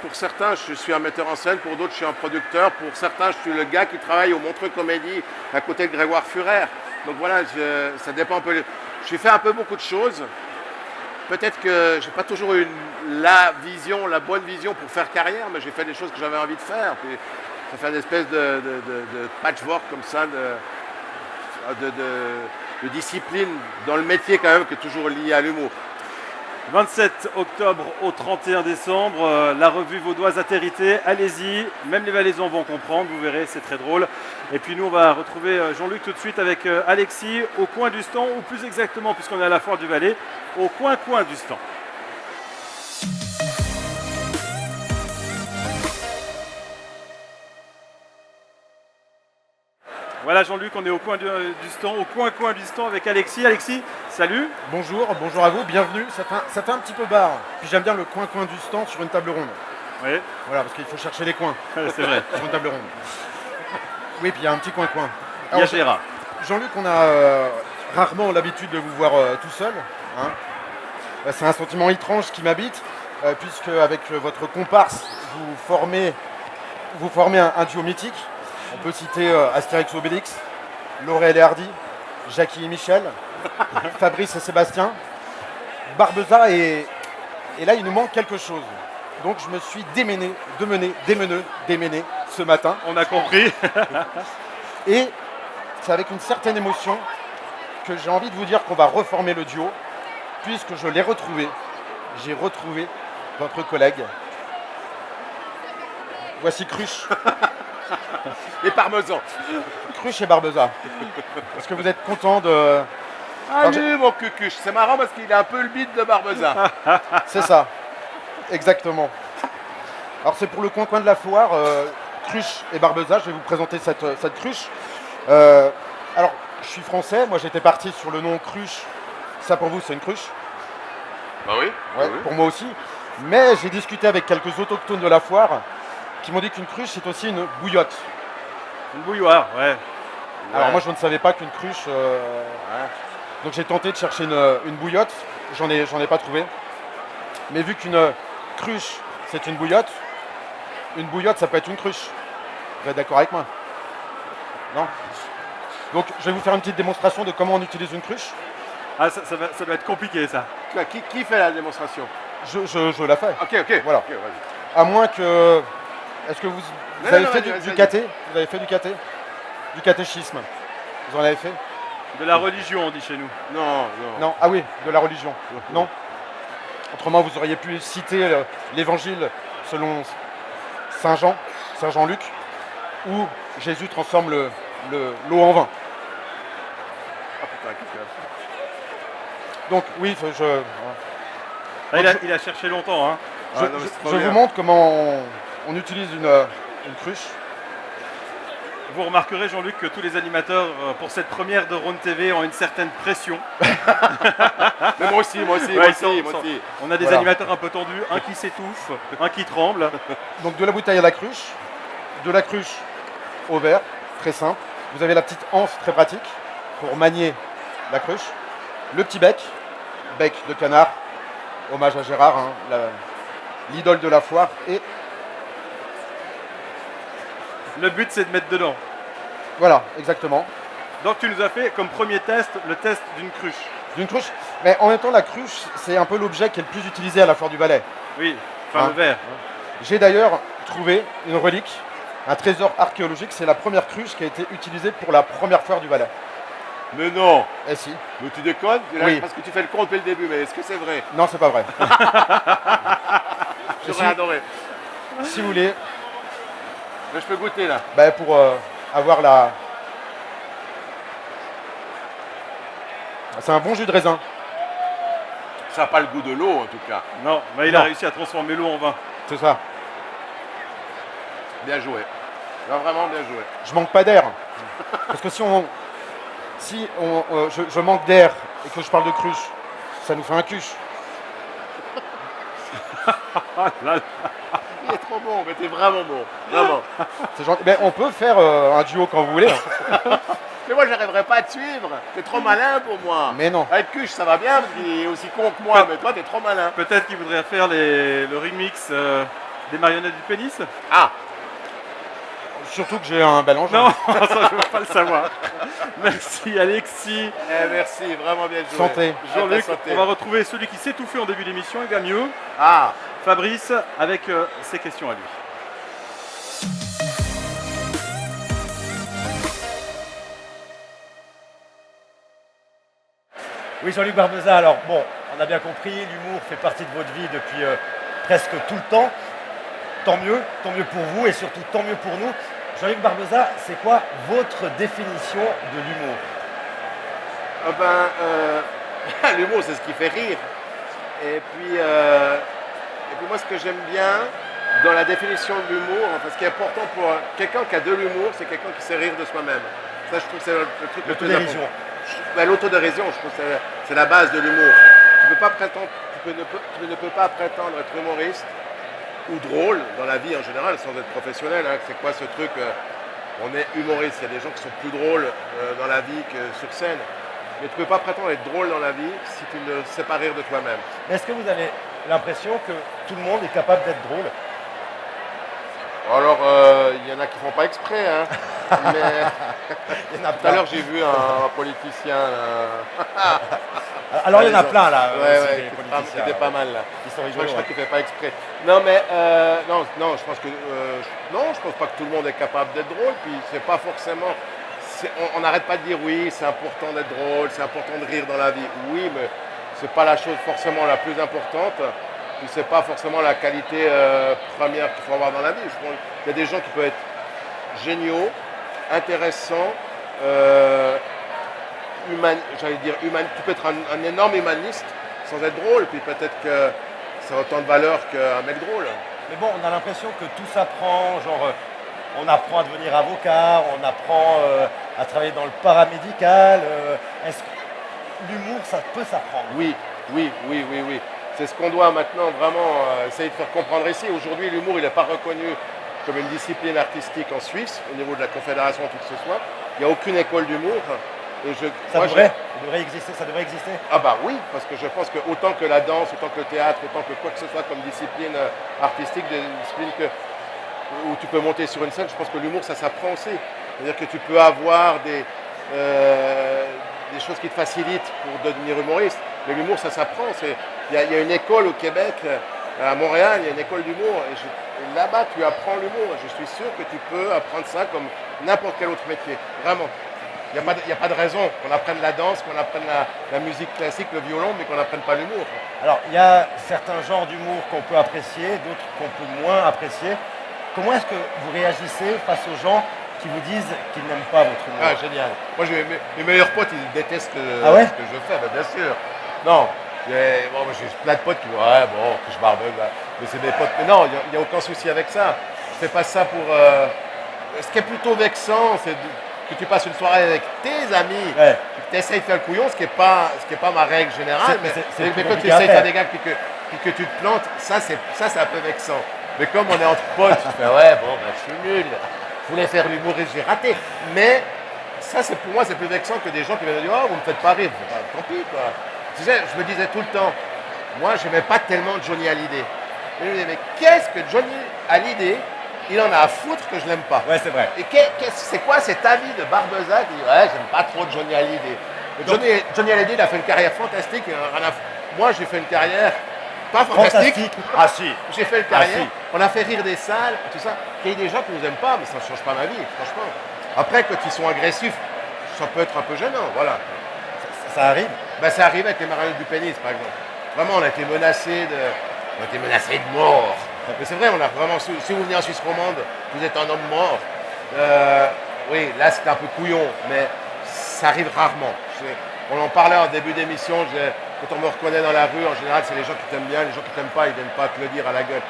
pour certains, je suis un metteur en scène, pour d'autres, je suis un producteur. Pour certains, je suis le gars qui travaille au Montreux Comédie à côté de Grégoire Furer. Donc voilà, ça dépend un peu. J'ai fait un peu beaucoup de choses. Peut-être que je n'ai pas toujours eu la bonne vision pour faire carrière, mais j'ai fait des choses que j'avais envie de faire. Puis ça fait une espèce de patchwork comme ça, de discipline dans le métier quand même, qui est toujours lié à l'humour. 27 octobre au 31 décembre, la revue vaudoise à Territé, allez-y, même les Valaisans vont comprendre, vous verrez, c'est très drôle. Et puis nous, on va retrouver Jean-Luc tout de suite avec Alexis au coin du stand, ou plus exactement, puisqu'on est à la Foire du Valais, au coin du stand. Voilà Jean-Luc, on est au coin du stand, au coin du stand avec Alexis. Alexis, salut. Bonjour à vous, bienvenue. Ça fait un petit peu bar. Puis j'aime bien le coin du stand sur une table ronde. Oui. Voilà, parce qu'il faut chercher les coins. C'est vrai. Sur une table ronde. Oui, puis il y a un petit coin. Il y a Gérard. Jean-Luc, on a rarement l'habitude de vous voir tout seul. Hein. C'est un sentiment étrange qui m'habite, puisque avec votre comparse, vous formez un duo mythique. On peut citer Astérix et Obélix, Laurel et Hardy, Jackie et Michel, Fabrice et Sébastien, Barbeza et là il nous manque quelque chose. Donc je me suis démené ce matin. On a compris. Et c'est avec une certaine émotion que j'ai envie de vous dire qu'on va reformer le duo, puisque je l'ai retrouvé. J'ai retrouvé votre collègue. Voici Cruche. Les parmesans. Cruche et Barbeza. Est-ce que vous êtes content de... Allez mon cucuche, c'est marrant parce qu'il a un peu le bide de Barbeza. C'est ça, exactement. Alors c'est pour le coin de la foire, Cruche et Barbeza, je vais vous présenter cette cruche. Alors je suis français, moi j'étais parti sur le nom cruche. Ça pour vous, c'est une cruche? Bah oui. Ouais, oui. pour moi aussi. Mais j'ai discuté avec quelques autochtones de la foire qui m'ont dit qu'une cruche, c'est aussi une bouillotte. Une bouilloire, ouais. Alors moi, je ne savais pas qu'une cruche... Donc j'ai tenté de chercher une bouillotte. J'en ai pas trouvé. Mais vu qu'une cruche, c'est une bouillotte, ça peut être une cruche. Vous êtes d'accord avec moi? Non? Donc je vais vous faire une petite démonstration de comment on utilise une cruche. Ah, ça doit être compliqué, ça. Qui fait la démonstration? Je la fais. Ok. Voilà. Ok, vas-y. À moins que... Est-ce que vous avez fait vas-y, du vas-y. caté? Vous avez fait du caté? Du catéchisme? Vous en avez fait? De la religion, on dit chez nous. Non. Non. Ah oui, de la religion. Non. Autrement, vous auriez pu citer l'évangile selon Saint Jean-Luc, où Jésus transforme l'eau en vin. Ah putain, qu'est-ce qu'il a fait? Donc oui, Ah, il a cherché longtemps, hein. je vous montre comment on utilise une cruche. Vous remarquerez, Jean-Luc, que tous les animateurs, pour cette première de Rhône TV, ont une certaine pression. Mais moi aussi. On a des animateurs un peu tendus, un qui s'étouffe, un qui tremble. Donc de la bouteille à la cruche, de la cruche au verre, très simple. Vous avez la petite anse très pratique pour manier la cruche. Le petit bec de canard, hommage à Gérard, hein, l'idole de la foire. Et le but, c'est de mettre dedans. voilà, exactement. Donc tu nous as fait comme premier test, le test d'une cruche. D'une cruche, mais en même temps la cruche, c'est un peu l'objet qui est le plus utilisé à la foire du Valais. Oui, enfin le verre. J'ai d'ailleurs trouvé une relique, un trésor archéologique, c'est la première cruche qui a été utilisée pour la première foire du Valais. Mais non. Eh si. Mais tu déconnes? Oui. Parce que tu fais le con depuis le début, mais est-ce que c'est vrai? Non, c'est pas vrai. J'aurais adoré. Si vous voulez, Mais je peux goûter là. pour avoir la... C'est un bon jus de raisin. Ça n'a pas le goût de l'eau en tout cas. Non, mais il a réussi à transformer l'eau en vin. C'est ça. Bien joué. Non, vraiment bien joué. Je manque pas d'air. Parce que je manque d'air et que je parle de cruche, ça nous fait un cuche. Il est trop bon, mais t'es vraiment bon. Vraiment. C'est gentil. Mais on peut faire un duo quand vous voulez. Hein. Mais moi, j'arriverai pas à te suivre. T'es trop malin pour moi. Mais non. Avec Cuche, ça va bien parce qu'il est aussi con que moi, mais toi, t'es trop malin. Peut-être qu'il voudrait faire le remix des marionnettes du pénis. Ah. Surtout que j'ai un bel engin. Non, ça je veux pas le savoir. Merci Alexis. Merci, vraiment bien joué. Santé. Jean-Luc, Santé. on va retrouver celui qui s'étouffait en début d'émission, il va mieux. Ah. Fabrice, avec ses questions à lui. Oui, Jean-Luc Barbeza, alors bon, on a bien compris, l'humour fait partie de votre vie depuis presque tout le temps. Tant mieux pour vous et surtout tant mieux pour nous. Jean-Luc Barbeza, c'est quoi votre définition de l'humour? L'humour, c'est ce qui fait rire. Et puis moi, ce que j'aime bien dans la définition de l'humour, enfin, ce qui est important pour quelqu'un qui a de l'humour, c'est quelqu'un qui sait rire de soi-même. Ça, je trouve que c'est le truc le plus important. L'autodérision, je trouve que c'est la base de l'humour. Tu ne peux pas prétendre être humoriste ou drôle dans la vie en général, sans être professionnel. Hein. C'est quoi ce truc on est humoriste. Il y a des gens qui sont plus drôles dans la vie que sur scène. Mais tu ne peux pas prétendre être drôle dans la vie si tu ne sais pas rire de toi-même. Mais est-ce que vous avez l'impression que tout le monde est capable d'être drôle? Alors, il y en a qui font pas exprès, hein. Mais tout à l'heure, j'ai vu un politicien. Alors, il y en a plein là. Qui était pas mal là. Ils sont Je rigolos. crois qu'il fait pas exprès. Non, mais non, je pense que je pense pas que tout le monde est capable d'être drôle. Puis c'est pas forcément. On n'arrête pas de dire oui, c'est important d'être drôle, c'est important de rire dans la vie. Oui, mais c'est pas la chose forcément la plus importante. Puis c'est pas forcément la qualité première qu'il faut avoir dans la vie. Je pense qu'il y a des gens qui peuvent être géniaux, intéressants, tu peux être un énorme humaniste sans être drôle. Puis peut-être que ça a autant de valeur qu'un mec drôle. Mais bon, on a l'impression que tout s'apprend, genre on apprend à devenir avocat, on apprend à travailler dans le paramédical. Est-ce que l'humour, ça peut s'apprendre? Oui. C'est ce qu'on doit maintenant vraiment essayer de faire comprendre ici. Aujourd'hui, l'humour, il n'est pas reconnu comme une discipline artistique en Suisse, au niveau de la Confédération, tout que ce soit. Il n'y a aucune école d'humour. Ça devrait exister, ça devrait exister. Ah bah oui, parce que je pense que autant que la danse, autant que le théâtre, autant que quoi que ce soit comme discipline artistique, des disciplines où tu peux monter sur une scène, je pense que l'humour, ça s'apprend aussi. C'est-à-dire que tu peux avoir des choses qui te facilitent pour devenir humoriste. Mais l'humour, ça s'apprend. Il y a une école au Québec, à Montréal, il y a une école d'humour. Et là-bas, tu apprends l'humour. Je suis sûr que tu peux apprendre ça comme n'importe quel autre métier. Vraiment. Il n'y a pas de raison qu'on apprenne la danse, qu'on apprenne la musique classique, le violon, mais qu'on n'apprenne pas l'humour. Alors, il y a certains genres d'humour qu'on peut apprécier, d'autres qu'on peut moins apprécier. Comment est-ce que vous réagissez face aux gens qui vous disent qu'ils n'aiment pas votre humour? Ah, génial. Moi, mes meilleurs potes, ils détestent ce que je fais, bien sûr. Non, j'ai plein de potes qui disent que je barbecue, mais c'est mes potes. Mais non, il n'y a aucun souci avec ça. Je ne fais pas ça pour... Ce qui est plutôt vexant, c'est que tu passes une soirée avec tes amis, que tu essayes de faire le couillon, ce qui n'est pas ma règle générale, mais quand tu essayes de faire des gags et que tu te plantes, ça c'est un peu vexant. Mais comme on est entre potes, tu fais je suis nul, je voulais faire l'humoriste, j'ai raté. Mais ça, pour moi, c'est plus vexant que des gens qui viennent dire vous ne me faites pas rire. Tant pis, quoi. Tu sais, je me disais tout le temps, moi, je n'aimais pas tellement Johnny Hallyday. Je me disais, mais qu'est-ce que Johnny Hallyday, il en a à foutre que je l'aime pas? Ouais, c'est vrai. Et c'est quoi cet avis de Barbeza qui dit j'aime pas trop Johnny Hallyday. Johnny Hallyday, il a fait une carrière fantastique. Moi, j'ai fait une carrière pas fantastique. Ah si. J'ai fait une carrière. On a fait rire des salles, tout ça. Il y a des gens qui nous aiment pas, mais ça ne change pas ma vie, franchement. Après, quand ils sont agressifs, ça peut être un peu gênant, voilà. Ça arrive? Ça arrive avec les marionnettes du pénis, par exemple. Vraiment, on a été menacés de mort. Mais c'est vrai, on a vraiment. Si vous venez en Suisse romande, vous êtes un homme mort. Oui, là c'était un peu couillon, mais ça arrive rarement. On en parlait en début d'émission. Quand on me reconnaît dans la rue, en général, c'est les gens qui t'aiment bien, les gens qui t'aiment pas, ils viennent pas te le dire à la gueule.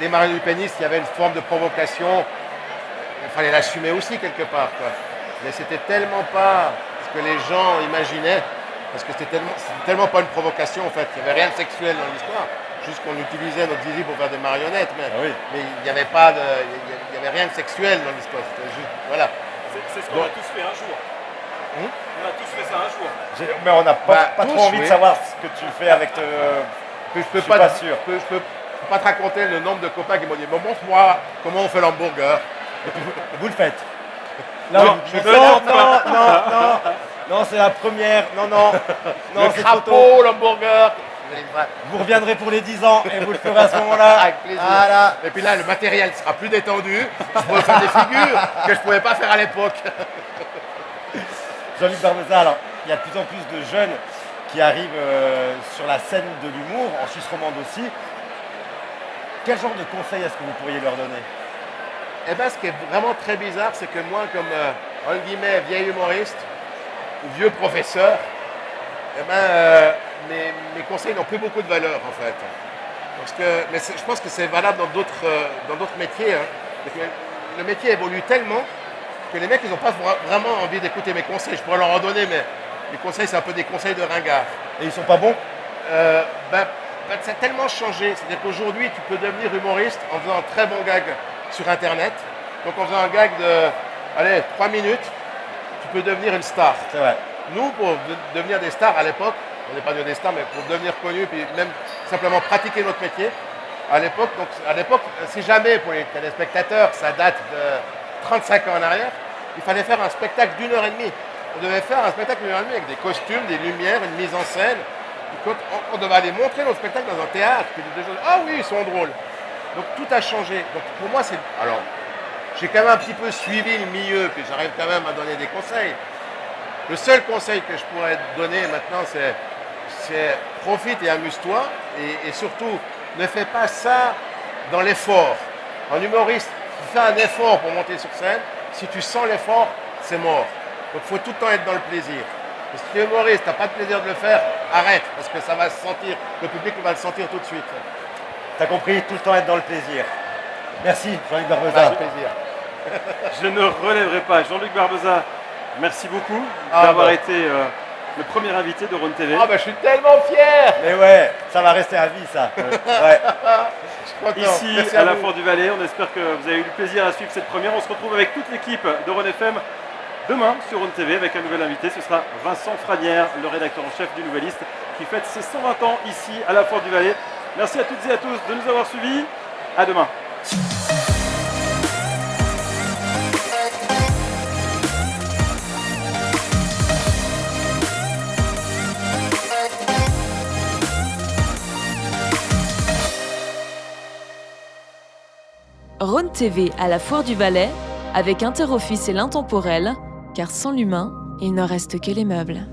Les marionnettes du pénis, il y avait une forme de provocation. Il fallait l'assumer aussi quelque part, quoi. Mais c'était tellement pas ce que les gens imaginaient, parce que c'était tellement pas une provocation en fait. Il n'y avait rien de sexuel dans l'histoire. Juste qu'on utilisait notre zizi pour faire des marionnettes, mais il n'y avait rien de sexuel dans l'histoire. C'était juste, voilà. C'est ce qu'on a tous fait un jour. On a tous fait ça un jour. Mais on n'a pas trop envie de savoir ce que tu fais avec je suis pas sûr. Je peux pas te raconter le nombre de copains qui m'ont dit montre-moi comment on fait l'hamburger. Vous le faites. Non, non, c'est la première. Non, le crapaud, l'hamburger. Vous reviendrez pour les 10 ans et vous le ferez à ce moment-là. Avec plaisir. Voilà. Et puis là, le matériel sera plus détendu. Je pourrai faire des figures que je ne pouvais pas faire à l'époque. Jean-Luc Barbeza, alors il y a de plus en plus de jeunes qui arrivent sur la scène de l'humour, en Suisse romande aussi. Quel genre de conseils est-ce que vous pourriez leur donner? Eh bien, ce qui est vraiment très bizarre, c'est que moi, comme, entre guillemets, vieil humoriste ou vieux professeur, eh ben, mes conseils n'ont plus beaucoup de valeur, en fait. Mais je pense que c'est valable dans d'autres métiers. Hein. Le métier évolue tellement que les mecs, ils n'ont pas vraiment envie d'écouter mes conseils. Je pourrais leur en donner, mais les conseils, c'est un peu des conseils de ringard. Et ils sont pas bons? Ça a tellement changé. C'est-à-dire qu'aujourd'hui, tu peux devenir humoriste en faisant un très bon gag sur Internet. Donc en faisant un gag de 3 minutes, tu peux devenir une star. C'est vrai. Nous, pour devenir des stars à l'époque, on n'est pas devenus des stars, mais pour devenir connus, puis même simplement pratiquer notre métier, à l'époque, si jamais pour les téléspectateurs, ça date de 35 ans en arrière, il fallait faire un spectacle d'1h30. On devait faire un spectacle d'1h30 avec des costumes, des lumières, une mise en scène. On devait aller montrer nos spectacles dans un théâtre. Ah oui, ils sont drôles. Donc tout a changé. Donc pour moi, alors, j'ai quand même un petit peu suivi le milieu, puis j'arrive quand même à donner des conseils. Le seul conseil que je pourrais te donner maintenant, c'est profite et amuse-toi. Et surtout, ne fais pas ça dans l'effort. Un humoriste qui fait un effort pour monter sur scène, si tu sens l'effort, c'est mort. Donc il faut tout le temps être dans le plaisir. Et si tu es humoriste, tu n'as pas de plaisir de le faire, arrête, parce que ça va se sentir, le public va le sentir tout de suite. Tu as compris, tout le temps être dans le plaisir. Merci Jean-Luc Barbeza. Avec plaisir. Je ne relèverai pas. Jean-Luc Barbeza, merci beaucoup Ah, d'avoir bah. été le premier invité de Rhône TV. Ah bah je suis tellement fier. Mais ouais, ça va rester à vie ça. Ouais. Je suis content. Ici, Merci à la vous. Foire du Valais, on espère que vous avez eu le plaisir à suivre cette première. On se retrouve avec toute l'équipe de Rhône FM demain sur Rhône TV avec un nouvel invité. Ce sera Vincent Franière, le rédacteur en chef du Nouvelliste, qui fête ses 120 ans ici à la Foire du Valais. Merci à toutes et à tous de nous avoir suivis. À demain. Rhône TV à la Foire du Valais avec Interoffice et l'Intemporel, car sans l'humain, il ne reste que les meubles.